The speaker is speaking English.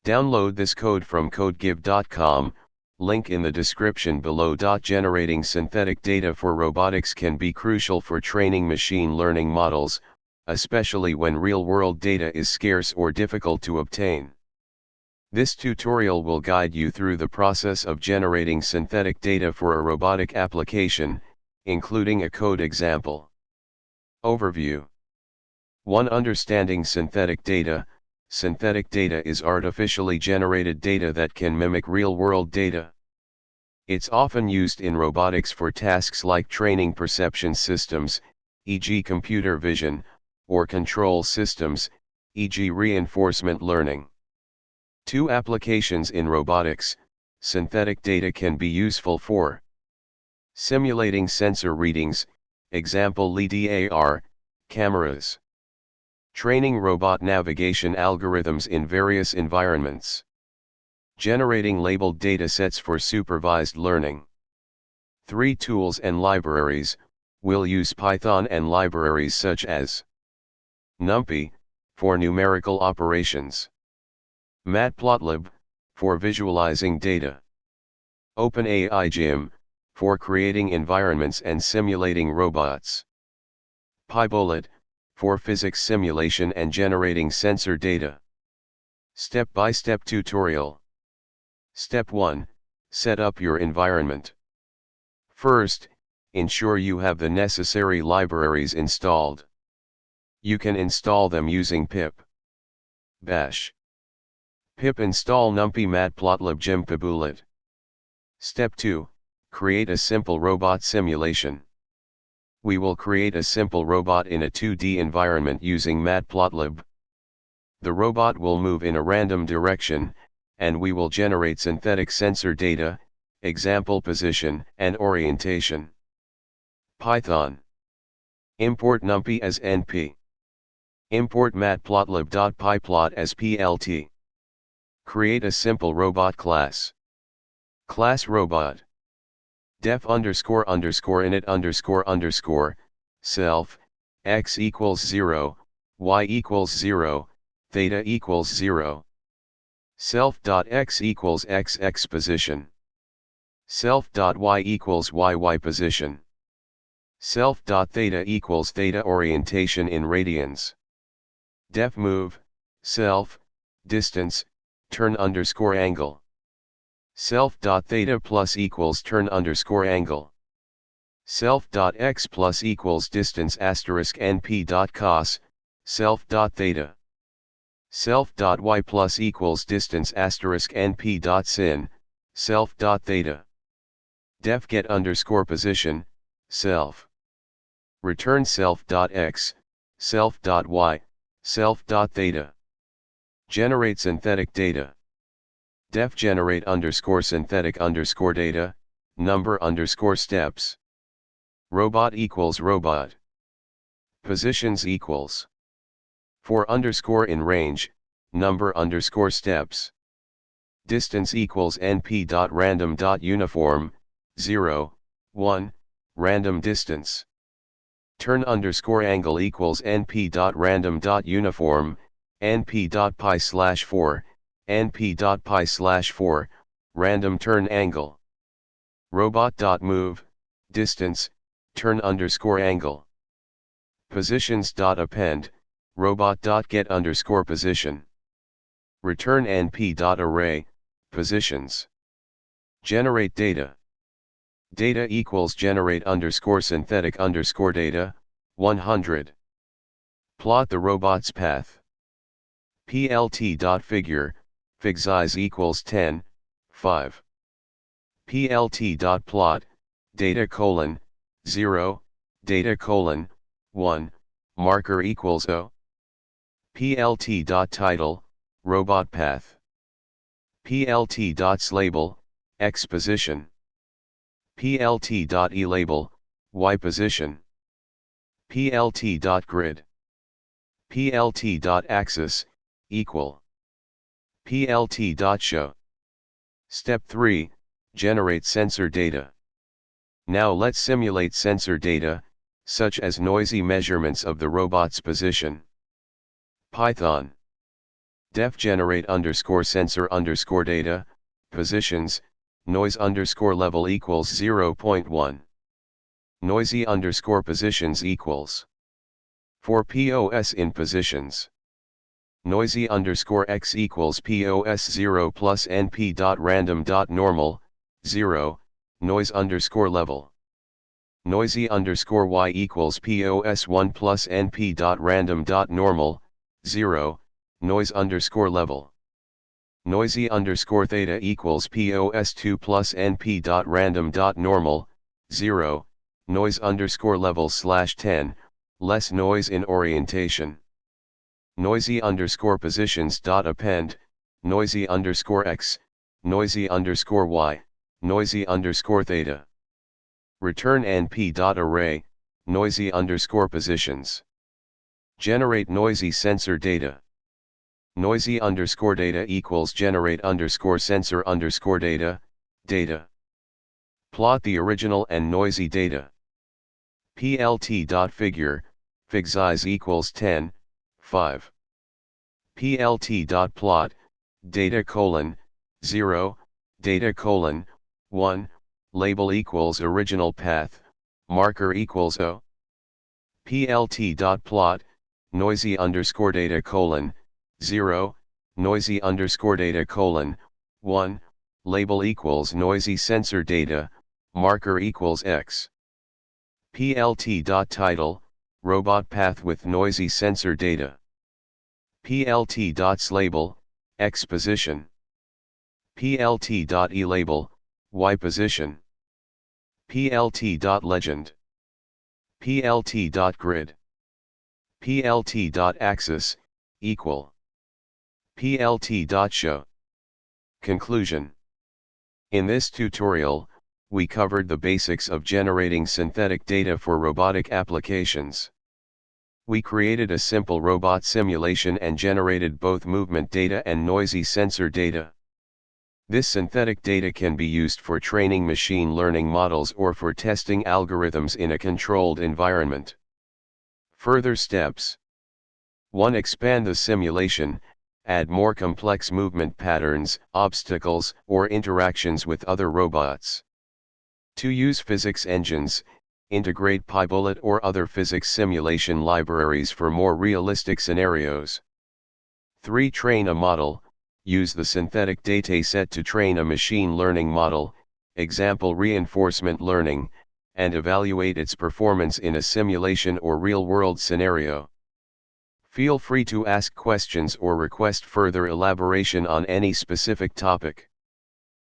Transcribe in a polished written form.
Download this code from codegive.com, link in the description below. Generating synthetic data for robotics can be crucial for training machine learning models, especially when real-world data is scarce or difficult to obtain. This tutorial will guide you through the process of generating synthetic data for a robotic application, including a code example. Overview. 1. Understanding synthetic data. Synthetic data is artificially generated data that can mimic real-world data. It's often used in robotics for tasks like training perception systems, e.g. computer vision, or control systems, e.g. reinforcement learning. 2. Applications in robotics. Synthetic data can be useful for simulating sensor readings, example lidar, cameras. Training robot navigation algorithms in various environments. Generating labeled datasets for supervised learning. 3. Tools and libraries. We'll use Python and libraries such as NumPy, for numerical operations. Matplotlib, for visualizing data. OpenAI Gym, for creating environments and simulating robots. PyBullet, for physics simulation and generating sensor data. Step-by-step tutorial. Step 1. Set up your environment. First, ensure you have the necessary libraries installed. You can install them using pip bash. Pip install NumPy Matplotlib Gym PyBullet. Step 2. Create a simple robot simulation. We will create a simple robot in a 2D environment using Matplotlib. The robot will move in a random direction, and we will generate synthetic sensor data, example position and orientation. Python. Import NumPy as NP. Import matplotlib.pyplot as plt. Create a simple robot class. Class robot. Def __init__, self, x equals 0, y equals 0, theta equals 0. Self.x equals xx position. Self.y equals yy position. Self.theta equals theta orientation in radians. Def move, self, distance, turn _ angle. Self.theta plus equals turn _ angle. Self.x plus equals distance * np.cos, self.theta. Self.y plus equals distance * np.sin, self.theta. Def get _ position, self. Return self.x, self.y, self.theta. Generate synthetic data. Def generate _synthetic _data, number _steps. Robot equals robot. Positions equals. For _ in range, number _steps. Distance equals np.random.uniform, 0, 1, random distance. Turn _ angle equals np.random.uniform, np.pi/4, np.pi/4, random turn angle. Robot.move, distance, turn _ angle. Positions.append, robot.get _ position. Return np.array, positions. Generate data. Data equals generate _synthetic _data, 100. Plot the robot's path. Plt.figure, fig size equals 10, 5. Plt.plot, data : 0, data : 1, marker equals 0. Plt.title, robot path. Plt.slabel, x position. Plt.elabel, y position. Plt.grid. Plt.axis, equal. Plt.show. Step 3, generate sensor data. Now let's simulate sensor data, such as noisy measurements of the robot's position. Python. Def generate underscore sensor underscore data, positions, noise underscore level equals 0.1. Noisy underscore positions equals. For POS in positions. Noisy underscore x equals POS 0 plus np dot random dot normal, 0, noise underscore level. Noisy underscore y equals POS 1 plus np dot random dot normal, 0, noise underscore level. Noisy underscore theta equals POS 2 plus np dot random dot normal, 0, noise underscore level / 10, less noise in orientation. Noisy underscore positions dot append, noisy underscore x, noisy underscore y, noisy underscore theta. Return np dot array, noisy underscore positions. Generate noisy sensor data. Noisy underscore data equals generate underscore sensor underscore data, data. Plot the original and noisy data. Plt.figure, fig size equals 10, 5. Plt.plot, data colon, 0, data colon, 1, label equals original path, marker equals O. Plt.plot, noisy underscore data colon, 0, noisy underscore data colon, 1, label equals noisy sensor data, marker equals X. Plt.title, robot path with noisy sensor data. Plt.slabel, X position. Plt.elabel, Y position. Plt.legend. Plt.grid. Plt.axis, equal. Plt.show. Conclusion. In this tutorial, we covered the basics of generating synthetic data for robotic applications. We created a simple robot simulation and generated both movement data and noisy sensor data. This synthetic data can be used for training machine learning models or for testing algorithms in a controlled environment. Further steps. 1. Expand the simulation, add more complex movement patterns, obstacles, or interactions with other robots. 2. Use physics engines, integrate PyBullet or other physics simulation libraries for more realistic scenarios. 3. Train a model, use the synthetic dataset to train a machine learning model, example reinforcement learning, and evaluate its performance in a simulation or real-world scenario. Feel free to ask questions or request further elaboration on any specific topic.